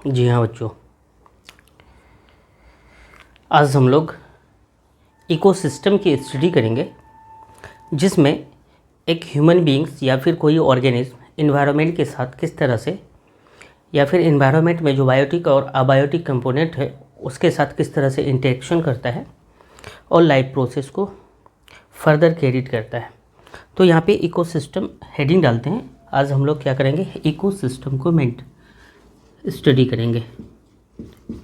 जी हाँ बच्चों, आज हम लोग इकोसिस्टम की स्टडी करेंगे, जिसमें एक ह्यूमन बीइंग्स या फिर कोई ऑर्गेनिज्म इन्वायरमेंट के साथ किस तरह से, या फिर इन्वायरमेंट में जो बायोटिक और अबायोटिक कंपोनेंट है उसके साथ किस तरह से इंटरेक्शन करता है और लाइफ प्रोसेस को फर्दर कैरिड करता है। तो यहाँ पे इकोसिस्टम हेडिंग डालते हैं। आज हम लोग क्या करेंगे, इकोसिस्टम को स्टडी करेंगे।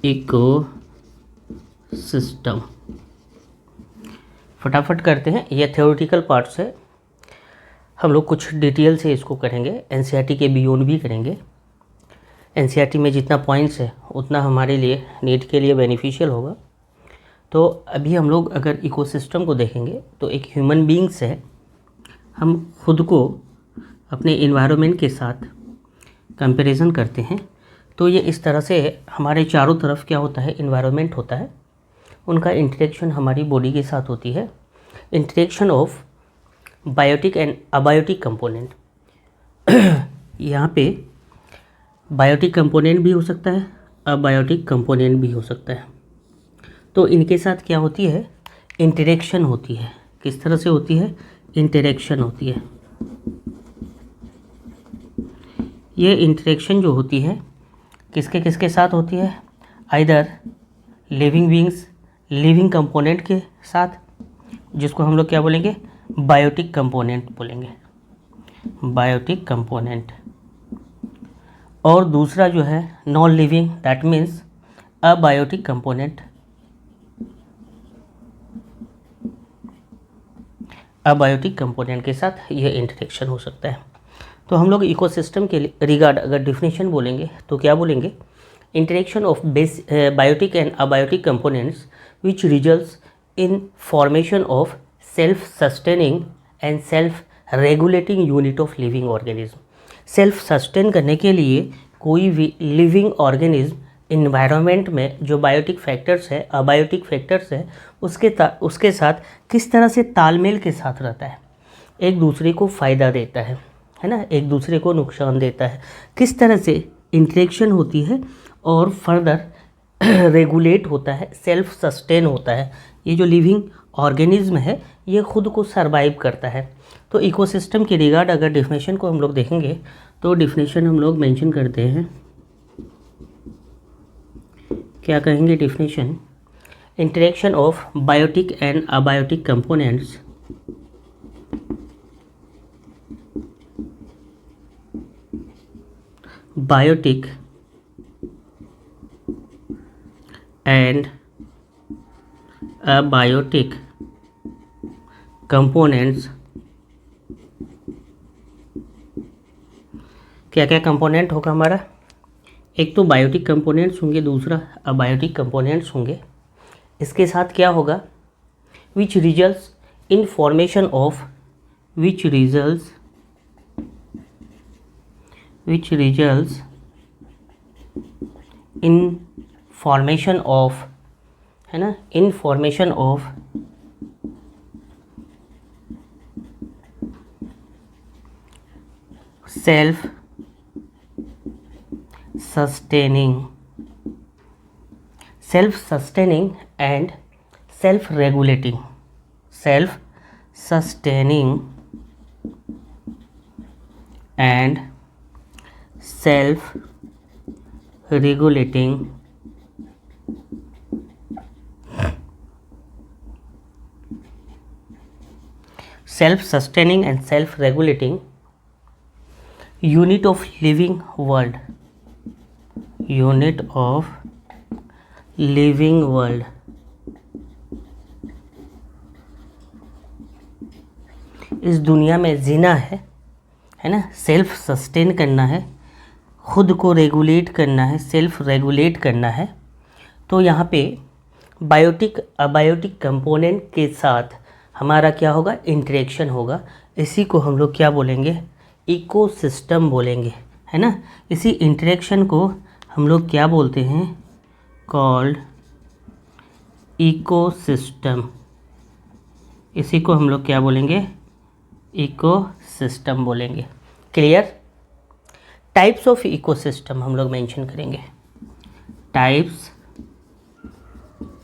इको सिस्टम फटाफट करते हैं, ये थ्योरेटिकल पार्ट्स है, हम लोग कुछ डिटेल से इसको करेंगे, एनसीईआरटी के बियॉन्ड भी करेंगे। एनसीईआरटी में जितना पॉइंट्स है उतना हमारे लिए नीट के लिए बेनिफिशियल होगा। तो अभी हम लोग अगर इकोसिस्टम को देखेंगे तो एक ह्यूमन बीइंग्स है, हम खुद को अपने इन्वायरमेंट के साथ कंपैरिजन करते हैं। तो ये इस तरह से हमारे चारों तरफ क्या होता है, इन्वायरमेंट होता है, उनका इंटरेक्शन हमारी बॉडी के साथ होती है। Interaction of biotic and abiotic component यहाँ पे बायोटिक कंपोनेंट भी हो सकता है, अबायोटिक कंपोनेंट भी हो सकता है। तो इनके साथ क्या होती है, इंटरेक्शन होती है। किस तरह से होती है, इंटरेक्शन होती है। ये इंटरेक्शन जो होती है किसके किसके साथ होती है, either living beings, living component के साथ, जिसको हम लोग क्या बोलेंगे, बायोटिक कंपोनेंट बोलेंगे, बायोटिक कंपोनेंट। और दूसरा जो है non living, that means abiotic component, abiotic component के साथ ये इंटरेक्शन हो सकता है। तो हम लोग इकोसिस्टम के रिगार्ड अगर डिफिनेशन बोलेंगे तो क्या बोलेंगे, interaction of biotic and abiotic components which results in formation of self-sustaining and self-regulating unit of living organism। Self sustain करने के लिए कोई भी लिविंग ऑर्गेनिज्म इन्वायरमेंट में जो बायोटिक फैक्टर्स है, अबायोटिक फैक्टर्स है, उसके साथ किस तरह से तालमेल के साथ रहता है, एक दूसरे को फ़ायदा देता है ना, एक दूसरे को नुकसान देता है, किस तरह से इंटरेक्शन होती है और फर्दर रेगुलेट होता है, सेल्फ सस्टेन होता है। ये जो लिविंग ऑर्गेनिज्म है ये खुद को सरवाइव करता है। तो इकोसिस्टम के रिगार्ड अगर डिफिनेशन को हम लोग देखेंगे तो डिफिनेशन हम लोग मेंशन करते हैं, क्या कहेंगे definition, interaction of biotic and abiotic components biotic and abiotic components। क्या क्या कंपोनेंट होगा हमारा, एक तो बायोटिक कंपोनेंट्स होंगे, दूसरा अबायोटिक कंपोनेंट्स होंगे। इसके साथ क्या होगा, which results in formation of, which results in formation of, है ना, in formation of self sustaining and self regulating, self sustaining and self regulating self-sustaining and self-regulating unit of living world, unit of living world। इस दुनिया में जीना है ना, self sustain करना है, खुद को रेगुलेट करना है, सेल्फ रेगुलेट करना है। तो यहाँ पे बायोटिक अबायोटिक कंपोनेंट के साथ हमारा क्या होगा, इंटरेक्शन होगा। इसी को हम लोग क्या बोलेंगे, इकोसिस्टम बोलेंगे, है ना। इसी इंटरेक्शन को हम लोग क्या बोलते हैं, कॉल्ड इकोसिस्टम। इसी को हम लोग क्या बोलेंगे, इकोसिस्टम बोलेंगे। क्लियर। टाइप्स ऑफ इकोसिस्टम हम लोग मेंशन करेंगे। Types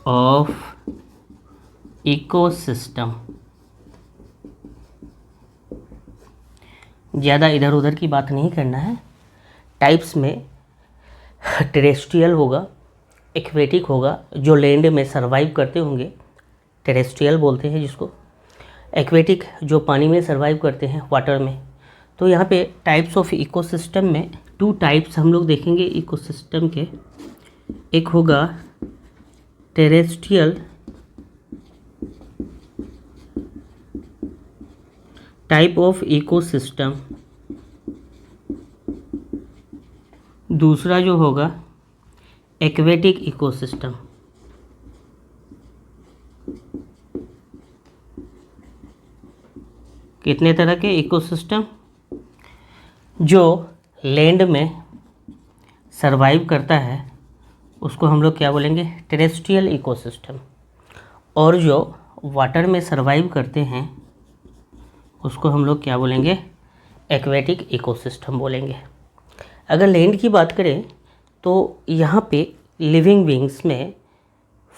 of ecosystem. ज़्यादा इधर उधर की बात नहीं करना है। टाइप्स में टेरेस्ट्रियल होगा, एक्वेटिक होगा, जो लैंड में सर्वाइव करते होंगे टेरेस्ट्रियल बोलते हैं जिसको, एक्वेटिक जो पानी में सर्वाइव करते हैं वाटर में। तो यहाँ पे टाइप्स ऑफ इकोसिस्टम में 2 टाइप्स हम लोग देखेंगे इकोसिस्टम के। एक होगा टेरेस्ट्रियल टाइप ऑफ इकोसिस्टम, दूसरा जो होगा एक्वेटिक इकोसिस्टम। कितने तरह के इकोसिस्टम? जो लैंड में सरवाइव करता है उसको हम लोग क्या बोलेंगे? Terrestrial ecosystem. और जो वाटर में सरवाइव करते हैं उसको हम लोग क्या बोलेंगे? एक्वेटिक इकोसिस्टम बोलेंगे। अगर लैंड की बात करें तो यहाँ पे लिविंग बींग्स में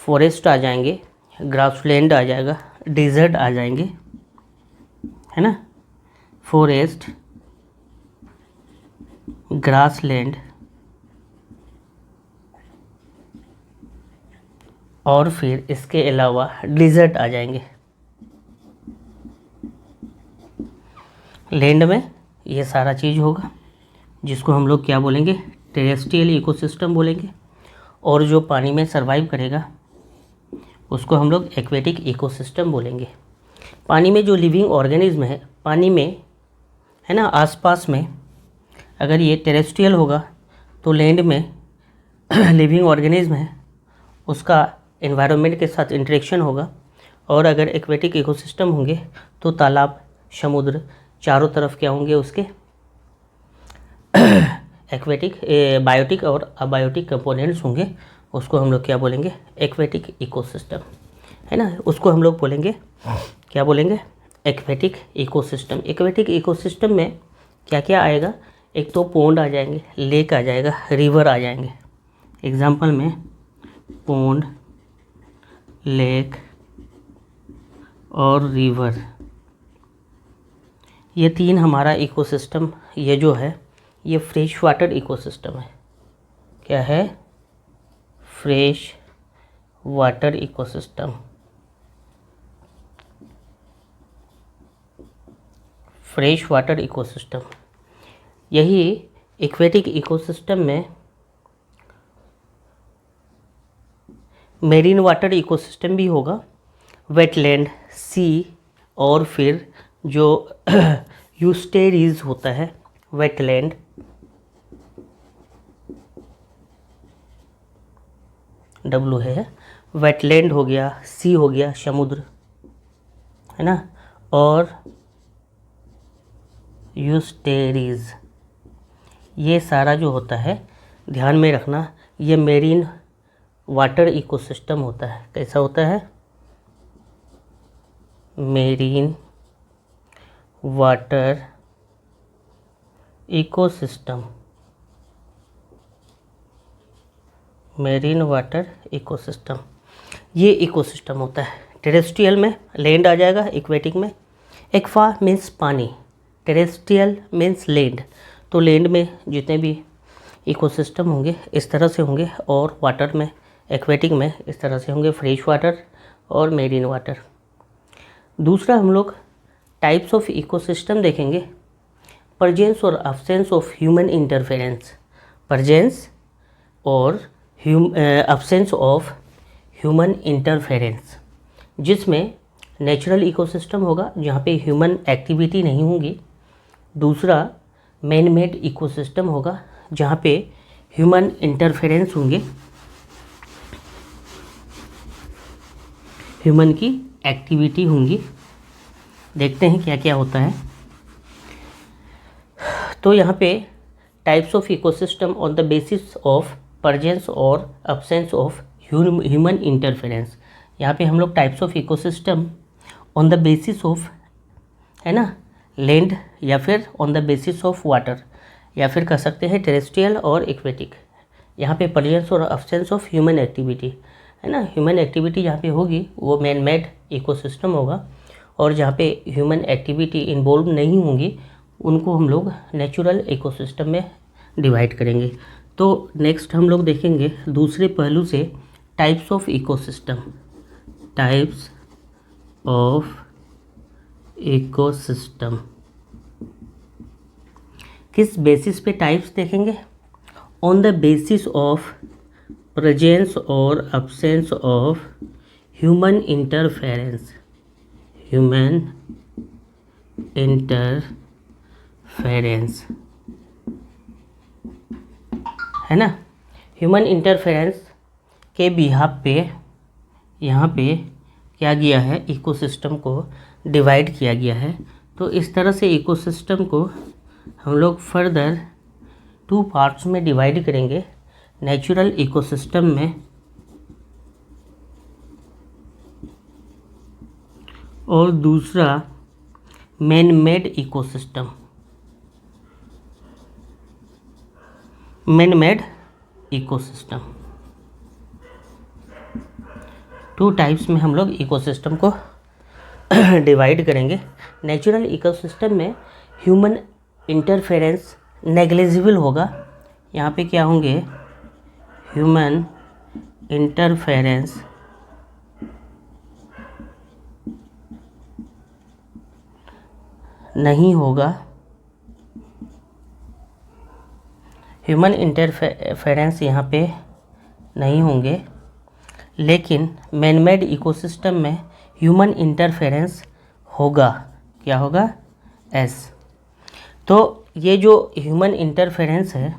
फॉरेस्ट आ जाएंगे, ग्रासलैंड आ जाएगा, डेजर्ट आ जाएंगे, है ना। फॉरेस्ट, ग्रासलैंड और फिर इसके अलावा डेजर्ट आ जाएंगे। लैंड में ये सारा चीज़ होगा जिसको हम लोग क्या बोलेंगे? टेरेस्ट्रियल इकोसिस्टम बोलेंगे। और जो पानी में सरवाइव करेगा उसको हम लोग एक्वेटिक इकोसिस्टम बोलेंगे। पानी में जो लिविंग ऑर्गेनिज्म है पानी में, है ना, आसपास में, अगर ये टेरेस्ट्रियल होगा तो लैंड में लिविंग ऑर्गेनिज्म है उसका एनवायरनमेंट के साथ इंटरेक्शन होगा। और अगर एक्वेटिक इकोसिस्टम होंगे तो तालाब, समुद्र, चारों तरफ क्या होंगे उसके? एक्वेटिक, बायोटिक और अबायोटिक कंपोनेंट्स होंगे। उसको हम लोग क्या बोलेंगे? एक्वेटिक इकोसिस्टम, है ना। उसको हम लोग बोलेंगे, क्या बोलेंगे? Aquatic ecosystem. एक्वेटिक इकोसिस्टम में क्या क्या आएगा? एक तो पोंड आ जाएंगे, लेक आ जाएगा, रिवर आ जाएंगे। एग्जाम्पल में पोंड, लेक और रिवर, ये 3 हमारा इकोसिस्टम, ये जो है ये फ्रेश वाटर इकोसिस्टम है। क्या है? Fresh water ecosystem. Fresh water ecosystem. यही एक्वेटिक इकोसिस्टम में मेरीन वाटर इकोसिस्टम भी होगा, वेटलैंड, सी, और फिर जो यूस्टेरीज होता है, वेटलैंड, डब्लू है, वेटलैंड हो गया, सी हो गया, समुद्र, है ना, और यूस्टेरीज। ये सारा जो होता है ध्यान में रखना, ये मेरीन वाटर इकोसिस्टम होता है। कैसा होता है? Marine water ecosystem. Marine water ecosystem, ये इकोसिस्टम होता है। टेरेस्ट्रियल में लैंड आ जाएगा, एक्वेटिक में एक्वा मीन्स पानी, टेरेस्ट्रियल मीन्स लैंड। तो लैंड में जितने भी इकोसिस्टम होंगे इस तरह से होंगे, और वाटर में, एक्वेटिक में इस तरह से होंगे, फ्रेश वाटर और मेरीन वाटर। दूसरा हम लोग टाइप्स ऑफ इकोसिस्टम देखेंगे, प्रेजेंस और absence of human interference. Presence और अब्सेंस ऑफ ह्यूमन इंटरफेरेंस, जिसमें नेचुरल इकोसिस्टम होगा जहाँ पे ह्यूमन एक्टिविटी नहीं होगी। दूसरा मैन मेड इकोसिस्टम होगा जहाँ पे ह्यूमन इंटरफेरेंस होंगे, ह्यूमन की एक्टिविटी होंगी। देखते हैं क्या क्या होता है। तो यहाँ पे types of ecosystem on the basis of presence और अब्सेंस ऑफ ह्यूमन इंटरफेरेंस। यहाँ पे हम लोग types of ecosystem on the basis of, है ना, लैंड, या फिर on the basis of water, या फिर कह सकते हैं टेरेस्ट्रियल और एक्वेटिक। यहाँ पे प्रेजेंस और अब्सेंस ऑफ ह्यूमन एक्टिविटी, है ना। ह्यूमन एक्टिविटी जहाँ पे होगी वो मैन मेड इकोसिस्टम होगा, और जहाँ पे ह्यूमन एक्टिविटी इन्वॉल्व नहीं होंगी उनको हम लोग नेचुरल इकोसिस्टम में डिवाइड करेंगे। तो नेक्स्ट हम लोग देखेंगे दूसरे पहलू से types of ecosystem. Types of ecosystem किस बेसिस पे टाइप्स देखेंगे? On the basis of presence और absence of human interference. Human interference, है ना। ह्यूमन इंटरफेरेंस के बिहाफ पे यहाँ पे क्या किया है, इकोसिस्टम को डिवाइड किया गया है। तो इस तरह से इकोसिस्टम को हम लोग फर्दर 2 पार्ट्स में डिवाइड करेंगे, नेचुरल इकोसिस्टम में और दूसरा man made ecosystem. Man made ecosystem 2 types में हम लोग इकोसिस्टम को डिवाइड करेंगे। नेचुरल इकोसिस्टम में ह्यूमन इंटरफेरेंस नेग्लिजिबल होगा। यहाँ पे क्या होंगे, ह्यूमन इंटरफेरेंस नहीं होगा। ह्यूमन इंटरफेरेंस यहाँ पे नहीं होंगे, लेकिन मैन मेड इकोसिस्टम में ह्यूमन इंटरफेरेंस होगा। क्या होगा? एस। तो ये जो ह्यूमन इंटरफेरेंस है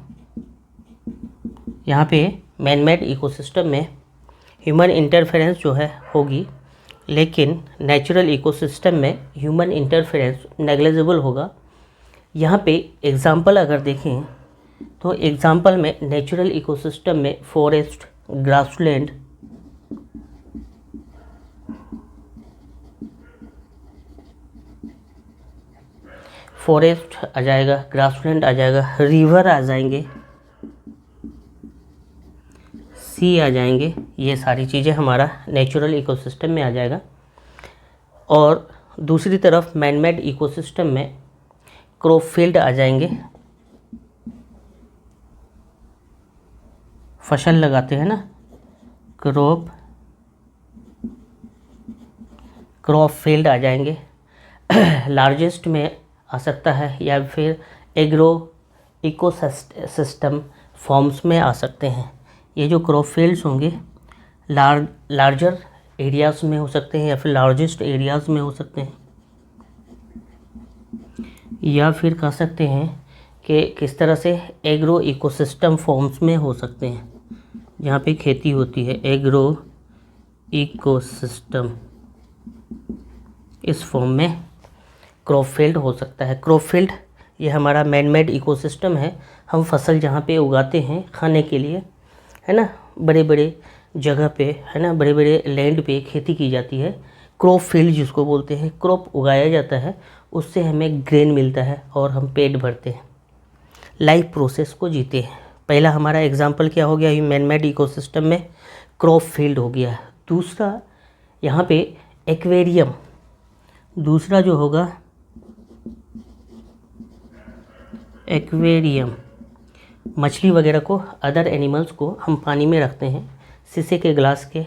यहाँ पे मैन मेड इकोसिस्टम में ह्यूमन इंटरफेरेंस जो है होगी, लेकिन नेचुरल इकोसिस्टम में ह्यूमन इंटरफेरेंस नेग्लिजिबल होगा। यहाँ पे एग्जांपल अगर देखें तो एग्जांपल में नेचुरल इकोसिस्टम में फॉरेस्ट, ग्रासलैंड, फॉरेस्ट आ जाएगा, ग्रासलैंड आ जाएगा, रिवर आ जाएंगे, सी आ जाएंगे। ये सारी चीज़ें हमारा नेचुरल इकोसिस्टम में आ जाएगा। और दूसरी तरफ मैन मेड इकोसिस्टम में क्रॉप फील्ड आ जाएंगे, फसल लगाते हैं ना, क्रॉप फील्ड आ जाएंगे। लार्जेस्ट में आ सकता है या फिर एग्रो इकोसिस्टम फॉर्म्स में आ सकते हैं। ये जो क्रॉप फील्ड्स होंगे लार्जर एरियाज़ में हो सकते हैं या फिर लार्जेस्ट एरियाज़ में हो सकते हैं, या फिर कह सकते हैं कि किस तरह से एग्रो इकोसिस्टम फॉर्म्स में हो सकते हैं, जहाँ पे खेती होती है। एग्रो इकोसिस्टम, इस फॉर्म में क्रॉप फील्ड हो सकता है। क्रॉप फील्ड ये हमारा मैन मेड इकोसिस्टम है। हम फसल जहाँ पे उगाते हैं खाने के लिए, है ना, बड़े बड़े जगह पे, है ना, बड़े बड़े लैंड पे खेती की जाती है। क्रॉप फील्ड जिसको बोलते हैं, क्रॉप उगाया जाता है, उससे हमें ग्रेन मिलता है और हम पेट भरते हैं, लाइफ प्रोसेस को जीते हैं। पहला हमारा एग्जांपल क्या हो गया, ये मैन मेड इकोसिस्टम में क्रॉप फील्ड हो गया। दूसरा यहाँ पे एक्वेरियम, दूसरा जो होगा एक्वेरियम, मछली वगैरह को, अदर एनिमल्स को हम पानी में रखते हैं, शीशे के ग्लास के,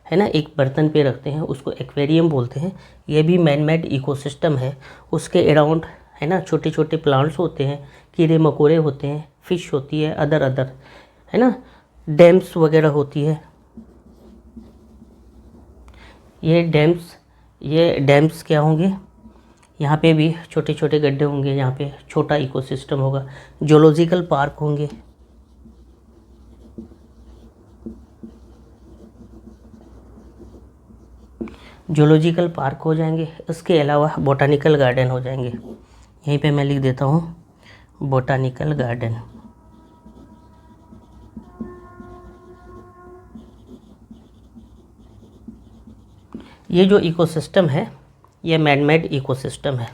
है ना, एक बर्तन पे रखते हैं, उसको एक्वेरियम बोलते हैं। ये भी मैन मेड इकोसिस्टम है। उसके अराउंड, है ना, छोटे छोटे प्लांट्स होते हैं, कीड़े मकोड़े होते हैं, फिश होती है, अदर, है ना, डैम्स वगैरह होती है। ये डैम्स क्या होंगे, यहाँ पे भी छोटे छोटे गड्ढे होंगे, यहाँ पे छोटा इकोसिस्टम होगा। जूलॉजिकल पार्क होंगे, जूलॉजिकल पार्क हो जाएंगे। इसके अलावा बोटानिकल गार्डन हो जाएंगे। यहीं पे मैं लिख देता हूँ बोटानिकल गार्डन। ये जो इकोसिस्टम है ये मैन मेड इकोसिस्टम है।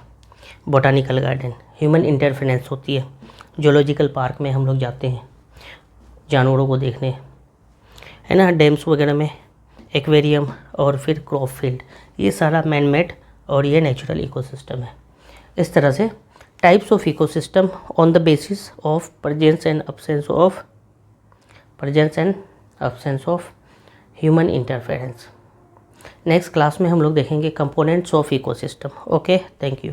बोटानिकल गार्डन, ह्यूमन इंटरफेरेंस होती है। जूलॉजिकल पार्क में हम लोग जाते हैं, जानवरों को देखने, है ना, डैम्स वगैरह में, एक्वेरियम और फिर क्रॉप फील्ड, ये सारा मैन मेड और ये नेचुरल इकोसिस्टम है। इस तरह से types of ecosystem on the basis of presence and absence of human interference. Next class में हम लोग देखेंगे components of ecosystem. Okay, thank you.